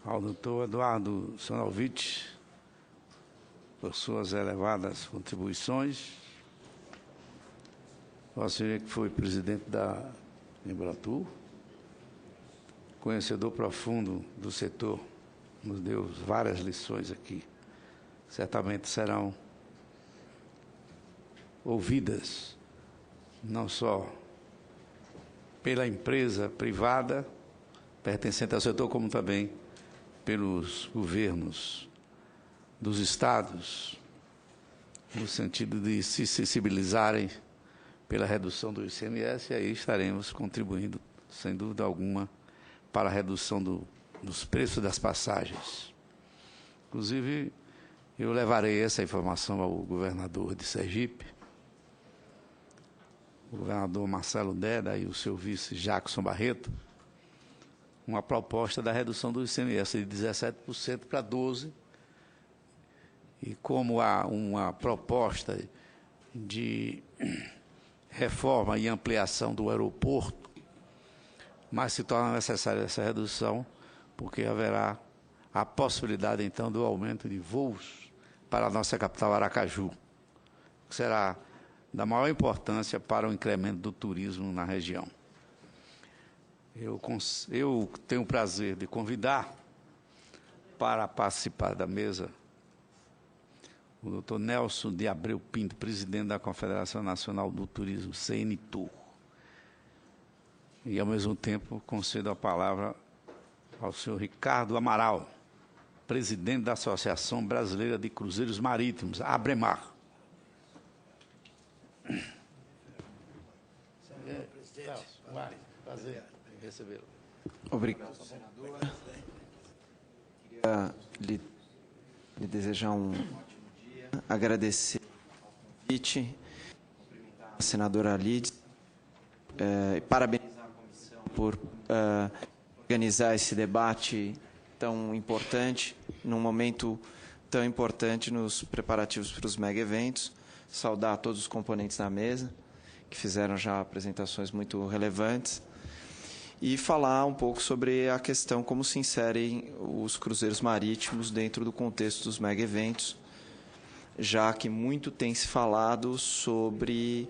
Ao doutor Eduardo Sonalvich por suas elevadas contribuições, ao senhor que foi presidente da Embratur, conhecedor profundo do setor, nos deu várias lições aqui, certamente serão ouvidas não só pela empresa privada pertencente ao setor, como também pelos governos dos estados, no sentido de se sensibilizarem pela redução do ICMS, e aí estaremos contribuindo, sem dúvida alguma, para a redução dos preços das passagens. Inclusive, eu levarei essa informação ao governador de Sergipe, o governador Marcelo Deda e o seu vice Jackson Barreto, uma proposta da redução do ICMS de 17% para 12%, e como há uma proposta de reforma e ampliação do aeroporto, mas se torna necessária essa redução, porque haverá a possibilidade, então, do aumento de voos para a nossa capital, Aracaju, que será da maior importância para o incremento do turismo na região. Eu tenho o prazer de convidar para participar da mesa o doutor Nelson de Abreu Pinto, presidente da Confederação Nacional do Turismo, CNTUR. E, ao mesmo tempo, concedo a palavra ao senhor Ricardo Amaral, presidente da Associação Brasileira de Cruzeiros Marítimos, ABREMAR. Prazer em recebê-lo. Obrigado, senador. Queria lhe desejar um ótimo dia, agradecer o convite, cumprimentar a senadora Lides e parabenizar a comissão por organizar esse debate tão importante, num momento tão importante nos preparativos para os mega-eventos. Saudar todos os componentes da mesa, que fizeram já apresentações muito relevantes, e falar um pouco sobre a questão como se inserem os cruzeiros marítimos dentro do contexto dos mega-eventos, já que muito tem se falado sobre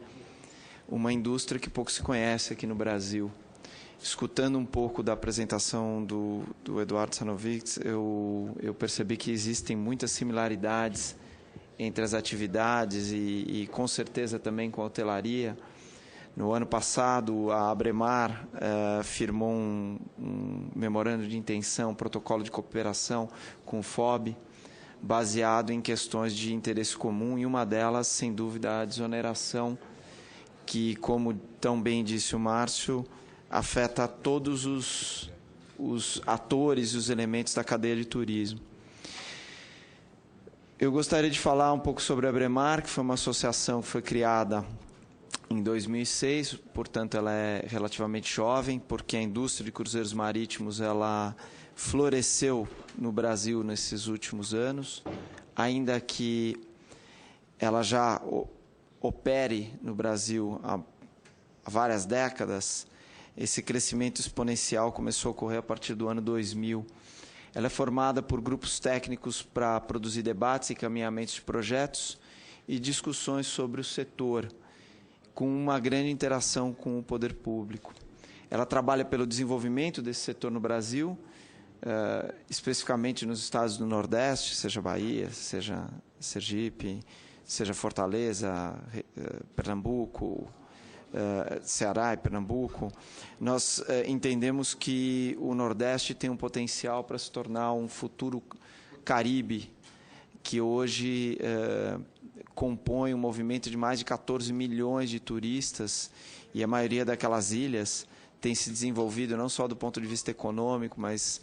uma indústria que pouco se conhece aqui no Brasil. Escutando um pouco da apresentação do Eduardo Sonalvich, eu percebi que existem muitas similaridades entre as atividades e com certeza também com a hotelaria. No ano passado, a ABREMAR firmou um memorando de intenção, um protocolo de cooperação com o FOB, baseado em questões de interesse comum, e uma delas, sem dúvida, a desoneração, que, como tão bem disse o Márcio, afeta todos os atores e os elementos da cadeia de turismo. Eu gostaria de falar um pouco sobre a ABREMAR, que foi uma associação que foi criada em 2006, portanto, ela é relativamente jovem, porque a indústria de cruzeiros marítimos ela floresceu no Brasil nesses últimos anos, ainda que ela já opere no Brasil há várias décadas. Esse crescimento exponencial começou a ocorrer a partir do ano 2000. Ela é formada por grupos técnicos para produzir debates e encaminhamentos de projetos e discussões sobre o setor, com uma grande interação com o poder público. Ela trabalha pelo desenvolvimento desse setor no Brasil, especificamente nos estados do Nordeste, seja Bahia, seja Sergipe, seja Fortaleza, Pernambuco, Ceará e Pernambuco. Nós entendemos que o Nordeste tem um potencial para se tornar um futuro Caribe, que hoje compõe um movimento de mais de 14 milhões de turistas, e a maioria daquelas ilhas tem se desenvolvido não só do ponto de vista econômico, mas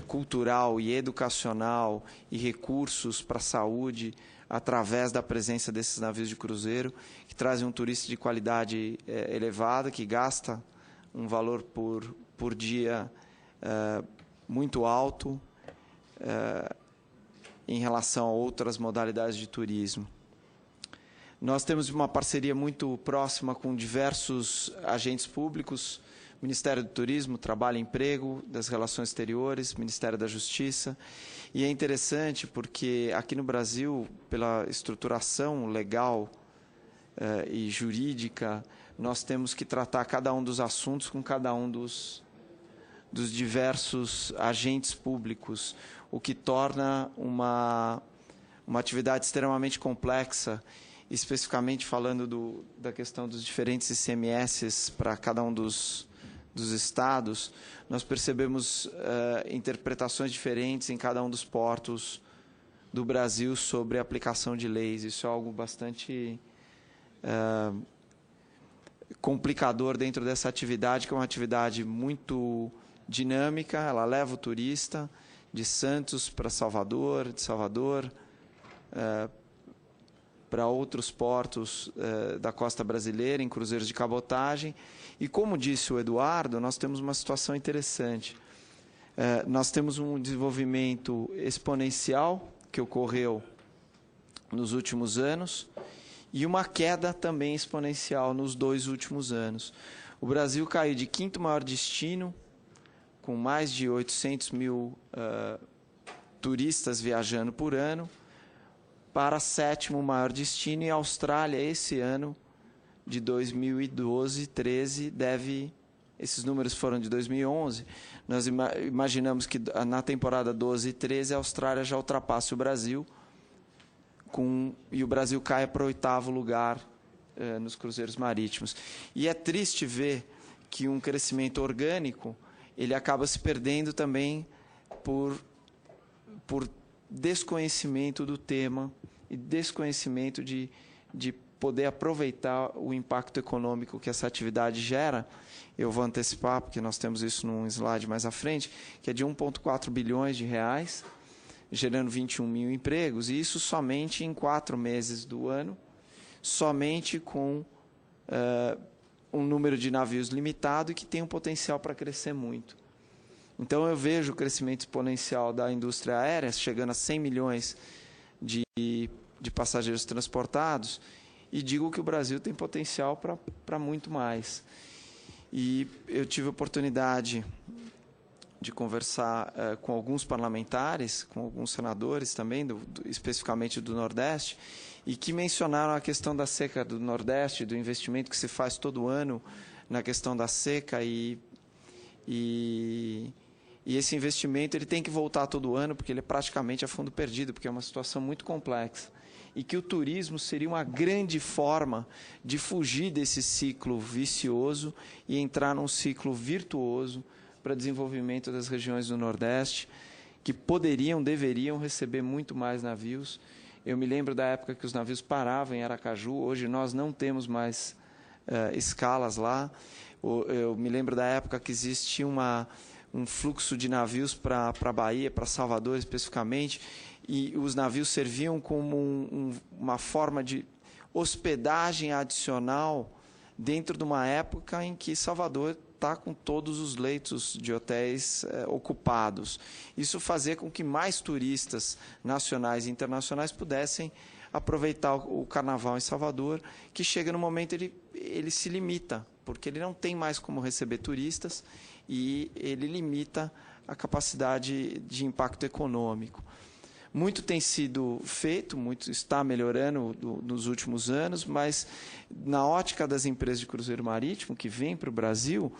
cultural e educacional, e recursos para a saúde, através da presença desses navios de cruzeiro, que trazem um turista de qualidade elevada, que gasta um valor por dia muito alto em relação a outras modalidades de turismo. Nós temos uma parceria muito próxima com diversos agentes públicos, Ministério do Turismo, Trabalho e Emprego, das Relações Exteriores, Ministério da Justiça. E é interessante porque aqui no Brasil, pela estruturação legal e jurídica, nós temos que tratar cada um dos assuntos com cada um dos diversos agentes públicos, o que torna uma atividade extremamente complexa, especificamente falando da questão dos diferentes ICMS para cada um dos estados. Nós percebemos interpretações diferentes em cada um dos portos do Brasil sobre a aplicação de leis. Isso é algo bastante complicador dentro dessa atividade, que é uma atividade muito dinâmica. Ela leva o turista de Santos para Salvador, de Salvador para outros portos da costa brasileira, em cruzeiros de cabotagem. E, como disse o Eduardo, nós temos uma situação interessante. Nós temos um desenvolvimento exponencial que ocorreu nos últimos anos e uma queda também exponencial nos 2 últimos anos. O Brasil caiu de 5º maior destino, com mais de 800 mil turistas viajando por ano, para 7º maior destino, e a Austrália, esse ano, de 2012, 13, esses números foram de 2011, nós imaginamos que na temporada 12 e 13 a Austrália já ultrapasse o Brasil, e o Brasil caia para o 8º lugar nos cruzeiros marítimos. E é triste ver que um crescimento orgânico ele acaba se perdendo também por desconhecimento do tema e desconhecimento de poder aproveitar o impacto econômico que essa atividade gera. Eu vou antecipar, porque nós temos isso num slide mais à frente, que é de 1,4 bilhões de reais, gerando 21 mil empregos, e isso somente em 4 meses do ano, somente com um número de navios limitado e que tem um potencial para crescer muito. Então, eu vejo o crescimento exponencial da indústria aérea, chegando a 100 milhões de passageiros transportados, e digo que o Brasil tem potencial para muito mais. E eu tive a oportunidade de conversar com alguns parlamentares, com alguns senadores também, especificamente do Nordeste, e que mencionaram a questão da seca do Nordeste, do investimento que se faz todo ano na questão da seca, e esse investimento ele tem que voltar todo ano, porque ele é praticamente a fundo perdido, porque é uma situação muito complexa. E que o turismo seria uma grande forma de fugir desse ciclo vicioso e entrar num ciclo virtuoso para desenvolvimento das regiões do Nordeste, que deveriam receber muito mais navios. Eu me lembro da época que os navios paravam em Aracaju. Hoje nós não temos mais escalas lá. Eu me lembro da época que existia um fluxo de navios para a Bahia, para Salvador especificamente, e os navios serviam como uma forma de hospedagem adicional dentro de uma época em que Salvador está com todos os leitos de hotéis ocupados. Isso fazia com que mais turistas nacionais e internacionais pudessem aproveitar o carnaval em Salvador, que chega no momento ele se limita, porque ele não tem mais como receber turistas e ele limita a capacidade de impacto econômico. Muito tem sido feito, muito está melhorando nos últimos anos, mas na ótica das empresas de cruzeiro marítimo que vêm para o Brasil,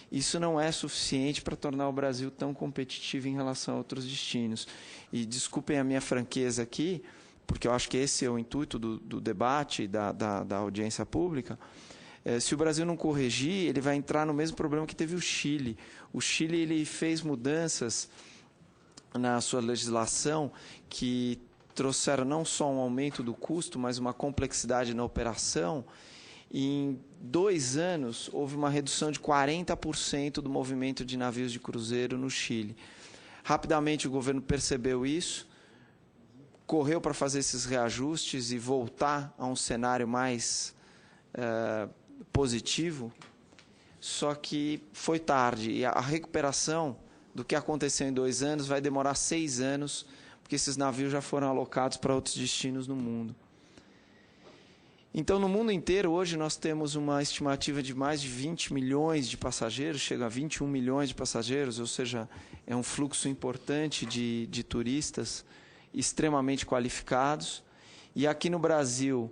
isso não é suficiente para tornar o Brasil tão competitivo em relação a outros destinos. E desculpem a minha franqueza aqui, porque eu acho que esse é o intuito do debate e da audiência pública. Se o Brasil não corrigir, ele vai entrar no mesmo problema que teve o Chile. O Chile ele fez mudanças na sua legislação que trouxeram não só um aumento do custo, mas uma complexidade na operação. E em 2 anos, houve uma redução de 40% do movimento de navios de cruzeiro no Chile. Rapidamente o governo percebeu isso, correu para fazer esses reajustes e voltar a um cenário mais positivo, só que foi tarde. E a recuperação do que aconteceu em 2 anos vai demorar 6 anos, porque esses navios já foram alocados para outros destinos no mundo. Então, no mundo inteiro, hoje, nós temos uma estimativa de mais de 20 milhões de passageiros, chega a 21 milhões de passageiros, ou seja, é um fluxo importante de turistas extremamente qualificados. E aqui no Brasil,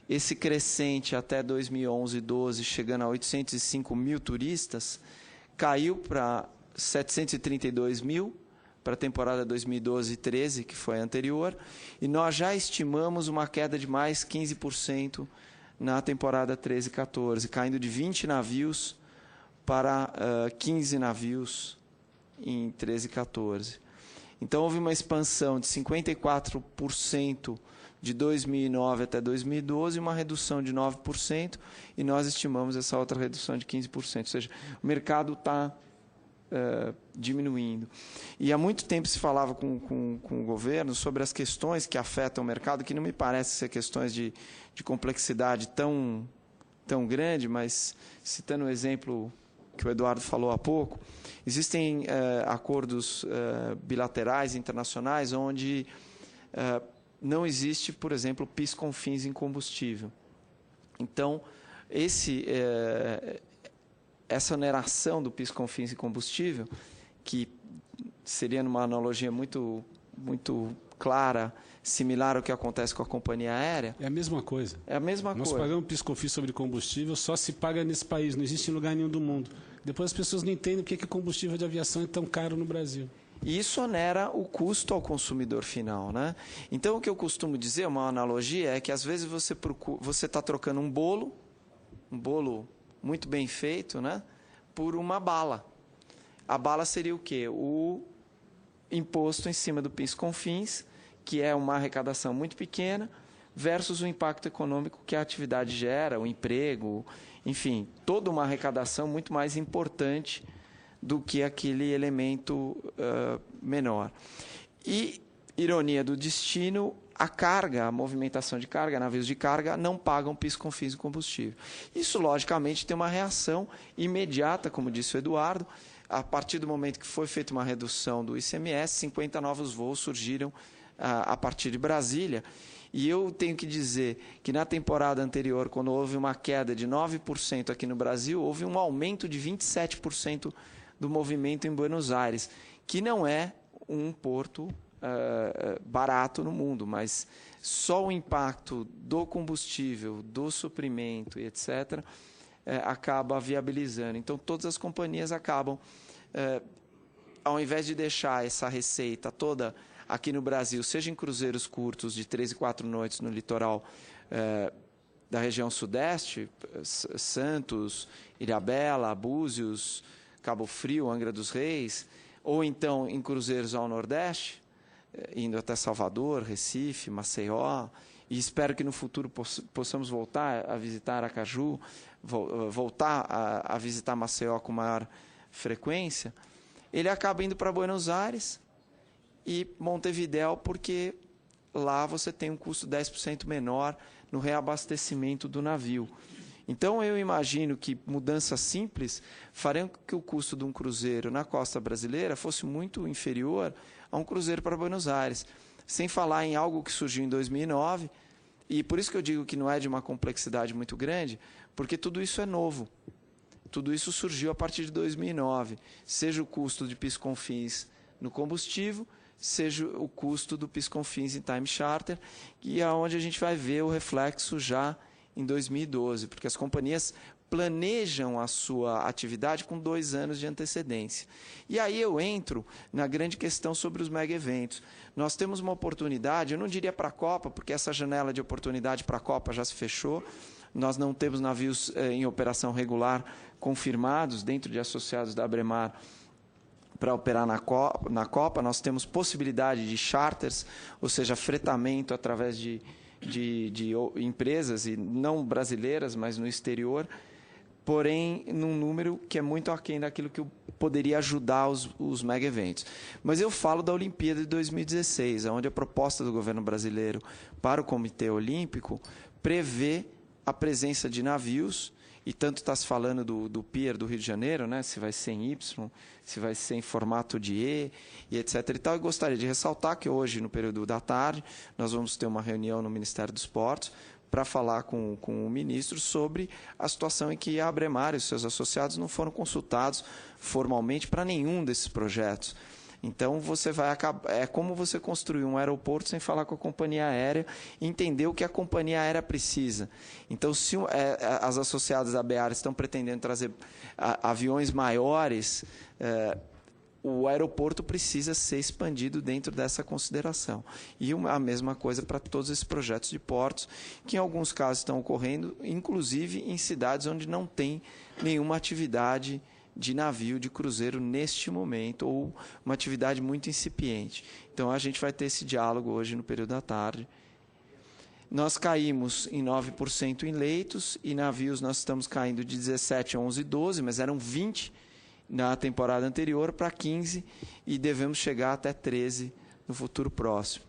esse crescente até 2011 e 12, chegando a 805 mil turistas, caiu para 732 mil, para a temporada 2012 e 13, que foi a anterior, e nós já estimamos uma queda de mais 15% na temporada 13 e 14, caindo de 20 navios para 15 navios em 13 e 14. Então, houve uma expansão de 54% de 2009 até 2012, uma redução de 9%, e nós estimamos essa outra redução de 15%. Ou seja, o mercado está diminuindo. E há muito tempo se falava com o governo sobre as questões que afetam o mercado, que não me parece ser questões de complexidade tão grande, mas citando o exemplo que o Eduardo falou há pouco, existem acordos bilaterais internacionais onde não existe, por exemplo, PIS com fins em combustível. Então, essa oneração do PIS com fins em combustível, que seria, numa analogia muito clara, similar ao que acontece com a companhia aérea. É a mesma coisa. É a mesma coisa. Nós pagamos PIS com fins sobre combustível, só se paga nesse país, não existe em lugar nenhum do mundo. Depois as pessoas não entendem porque que o combustível de aviação é tão caro no Brasil. E isso onera o custo ao consumidor final, né? Então, o que eu costumo dizer, uma analogia, é que às vezes você está trocando um bolo muito bem feito, né, por uma bala. A bala seria o quê? O imposto em cima do PIS com fins, que é uma arrecadação muito pequena, versus o impacto econômico que a atividade gera, o emprego, enfim, toda uma arrecadação muito mais importante do que aquele elemento menor. E, ironia do destino, a carga, a movimentação de carga, navios de carga, não pagam PIS com fins de combustível. Isso, logicamente, tem uma reação imediata, como disse o Eduardo. A partir do momento que foi feita uma redução do ICMS, 50 novos voos surgiram a partir de Brasília. E eu tenho que dizer que na temporada anterior, quando houve uma queda de 9% aqui no Brasil, houve um aumento de 27% do movimento em Buenos Aires, que não é um porto barato no mundo, mas só o impacto do combustível, do suprimento e etc., acaba viabilizando. Então, todas as companhias acabam, ao invés de deixar essa receita toda aqui no Brasil, seja em cruzeiros curtos de 3 e 4 noites no litoral da região sudeste, Santos, Ilhabela, Búzios, Cabo Frio, Angra dos Reis, ou então em cruzeiros ao nordeste, indo até Salvador, Recife, Maceió, e espero que no futuro possamos voltar a visitar Aracaju, voltar a visitar Maceió com maior frequência, ele acaba indo para Buenos Aires e Montevidéu, porque lá você tem um custo 10% menor no reabastecimento do navio. Então, eu imagino que mudanças simples fariam com que o custo de um cruzeiro na costa brasileira fosse muito inferior a um cruzeiro para Buenos Aires, sem falar em algo que surgiu em 2009, e por isso que eu digo que não é de uma complexidade muito grande, porque tudo isso é novo. Tudo isso surgiu a partir de 2009, seja o custo de PIS com fins no combustível, seja o custo do PIS com fins em time charter, e é onde a gente vai ver o reflexo já em 2012, porque as companhias planejam a sua atividade com 2 anos de antecedência. E aí eu entro na grande questão sobre os mega-eventos. Nós temos uma oportunidade, eu não diria para a Copa, porque essa janela de oportunidade para a Copa já se fechou, nós não temos navios em operação regular confirmados dentro de associados da Abremar para operar na Copa, nós temos possibilidade de charters, ou seja, fretamento através de empresas, e não brasileiras, mas no exterior, porém num número que é muito aquém daquilo que poderia ajudar os mega-eventos. Mas eu falo da Olimpíada de 2016, onde a proposta do governo brasileiro para o Comitê Olímpico prevê a presença de navios, e tanto está se falando do Pier do Rio de Janeiro, né, se vai ser em Y, se vai ser em formato de e etc. E tal. Eu gostaria de ressaltar que hoje, no período da tarde, nós vamos ter uma reunião no Ministério dos Esportes para falar com o ministro sobre a situação em que a Abremar e os seus associados não foram consultados formalmente para nenhum desses projetos. Então, você vai acabar, é como você construir um aeroporto sem falar com a companhia aérea e entender o que a companhia aérea precisa. Então, se as associadas da BEAR estão pretendendo trazer aviões maiores, o aeroporto precisa ser expandido dentro dessa consideração. E a mesma coisa para todos esses projetos de portos, que em alguns casos estão ocorrendo, inclusive em cidades onde não tem nenhuma atividade de navio, de cruzeiro neste momento, ou uma atividade muito incipiente. Então, a gente vai ter esse diálogo hoje no período da tarde. Nós caímos em 9% em leitos, e navios nós estamos caindo de 17, 11, 12, mas eram 20 na temporada anterior para 15, e devemos chegar até 13 no futuro próximo.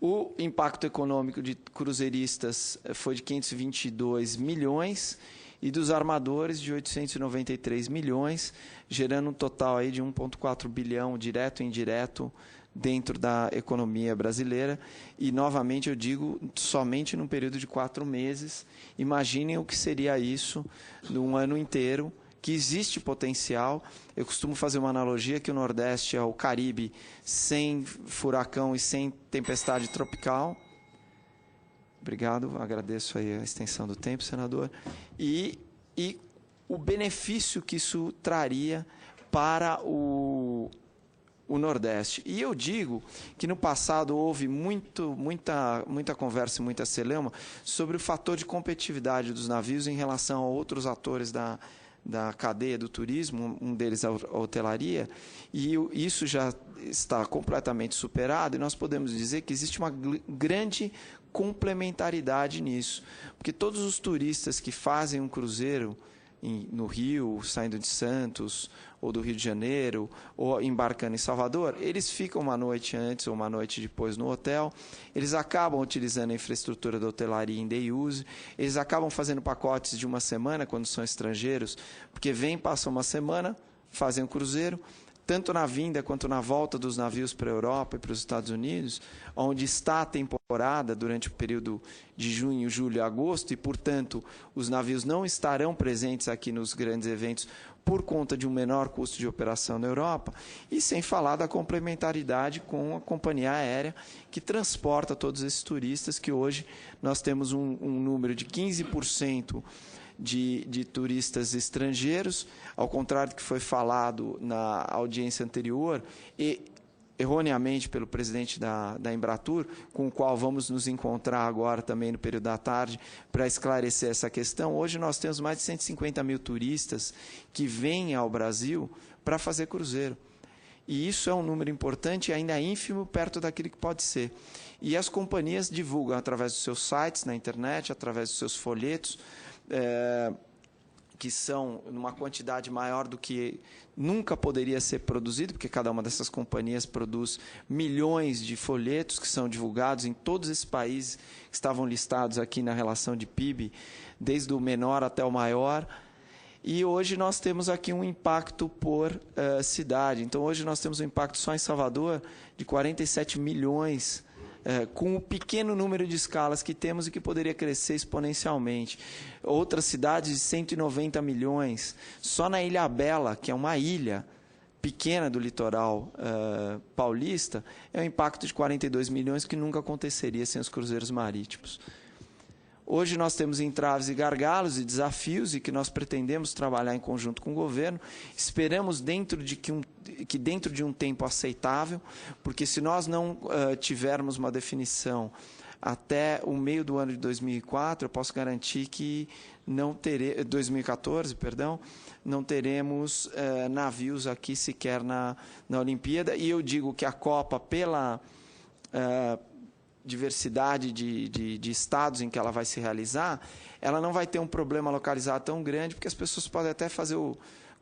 O impacto econômico de cruzeiristas foi de 522 milhões, e dos armadores de 893 milhões, gerando um total aí de 1,4 bilhão direto e indireto dentro da economia brasileira. E, novamente, eu digo, somente num período de 4 meses. Imaginem o que seria isso num ano inteiro, que existe potencial. Eu costumo fazer uma analogia que o Nordeste é o Caribe sem furacão e sem tempestade tropical. Obrigado, agradeço aí a extensão do tempo, senador. E o benefício que isso traria para o Nordeste. E eu digo que no passado houve muita conversa e muita celeuma sobre o fator de competitividade dos navios em relação a outros atores da cadeia do turismo, um deles a hotelaria, e isso já está completamente superado, e nós podemos dizer que existe uma grande complementaridade nisso, porque todos os turistas que fazem um cruzeiro no Rio, saindo de Santos, ou do Rio de Janeiro, ou embarcando em Salvador, eles ficam uma noite antes ou uma noite depois no hotel, eles acabam utilizando a infraestrutura da hotelaria em day use, eles acabam fazendo pacotes de uma semana quando são estrangeiros, porque vêm, passam uma semana, fazem um cruzeiro, tanto na vinda quanto na volta dos navios para a Europa e para os Estados Unidos, onde está a temporada durante o período de junho, julho e agosto, e, portanto, os navios não estarão presentes aqui nos grandes eventos por conta de um menor custo de operação na Europa, e sem falar da complementaridade com a companhia aérea que transporta todos esses turistas, que hoje nós temos um número de 15% de turistas estrangeiros, ao contrário do que foi falado na audiência anterior, e erroneamente pelo presidente da Embratur, com o qual vamos nos encontrar agora também no período da tarde para esclarecer essa questão. Hoje nós temos mais de 150 mil turistas que vêm ao Brasil para fazer cruzeiro. E isso é um número importante e ainda ínfimo perto daquilo que pode ser. E as companhias divulgam através dos seus sites na internet, através dos seus folhetos, que são numa quantidade maior do que nunca poderia ser produzido, porque cada uma dessas companhias produz milhões de folhetos que são divulgados em todos esses países que estavam listados aqui na relação de PIB, desde o menor até o maior. E hoje nós temos aqui um impacto por cidade. Então, hoje nós temos um impacto só em Salvador de 47 milhões, com o pequeno número de escalas que temos e que poderia crescer exponencialmente. Outras cidades de 190 milhões. Só na Ilha Bela, que é uma ilha pequena do litoral paulista, é um impacto de 42 milhões que nunca aconteceria sem os cruzeiros marítimos. Hoje nós temos entraves e gargalos e desafios e que nós pretendemos trabalhar em conjunto com o governo. Esperamos que dentro de um tempo aceitável, porque se nós não tivermos uma definição até o meio do ano de 2004, eu posso garantir que 2014, perdão, não teremos navios aqui sequer na Olimpíada. E eu digo que a Copa, pela diversidade de estados em que ela vai se realizar, ela não vai ter um problema localizado tão grande, porque as pessoas podem até fazer o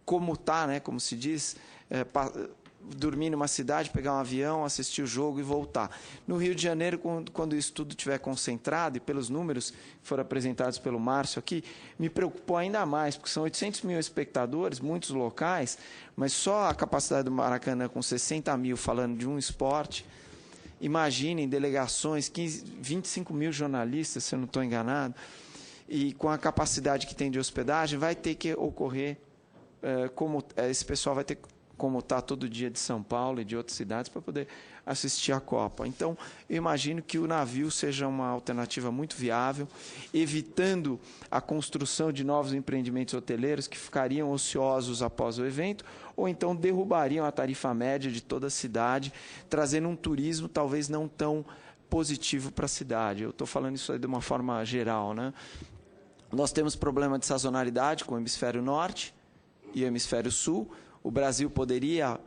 comutar, né, como se diz, dormir numa cidade, pegar um avião, assistir o jogo e voltar. No Rio de Janeiro, quando isso tudo estiver concentrado, e pelos números que foram apresentados pelo Márcio aqui, me preocupou ainda mais, porque são 800 mil espectadores, muitos locais, mas só a capacidade do Maracanã com 60 mil falando de um esporte, Imaginem delegações, 25 mil jornalistas, se eu não estou enganado, e com a capacidade que tem de hospedagem, vai ter que ocorrer, esse pessoal vai ter como estar todo dia de São Paulo e de outras cidades para poder assistir à Copa. Então, eu imagino que o navio seja uma alternativa muito viável, evitando a construção de novos empreendimentos hoteleiros que ficariam ociosos após o evento, ou então derrubariam a tarifa média de toda a cidade, trazendo um turismo talvez não tão positivo para a cidade. Eu estou falando isso aí de uma forma geral, né? Nós temos problema de sazonalidade com o hemisfério norte e o hemisfério sul. O Brasil poderia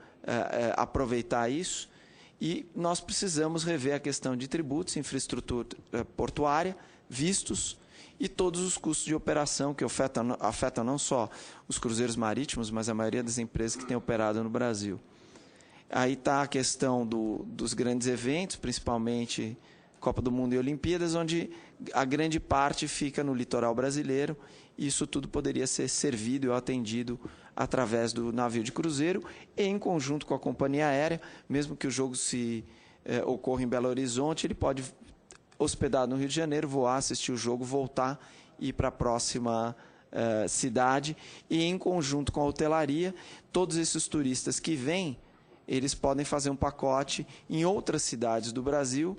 aproveitar isso e nós precisamos rever a questão de tributos, infraestrutura portuária, vistos e todos os custos de operação que afetam não só os cruzeiros marítimos, mas a maioria das empresas que têm operado no Brasil. Aí está a questão dos grandes eventos, principalmente Copa do Mundo e Olimpíadas, onde a grande parte fica no litoral brasileiro. Isso tudo poderia ser servido ou atendido através do navio de cruzeiro e em conjunto com a companhia aérea. Mesmo que o jogo ocorra em Belo Horizonte, ele pode hospedar no Rio de Janeiro, voar, assistir o jogo, voltar e ir para a próxima cidade. E em conjunto com a hotelaria, todos esses turistas que vêm, eles podem fazer um pacote em outras cidades do Brasil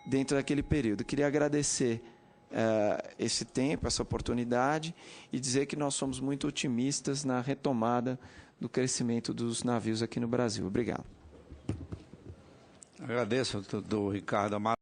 dentro daquele período. Queria agradecer esse tempo, essa oportunidade e dizer que nós somos muito otimistas na retomada do crescimento dos navios aqui no Brasil. Obrigado. Agradeço, doutor Ricardo Amaro.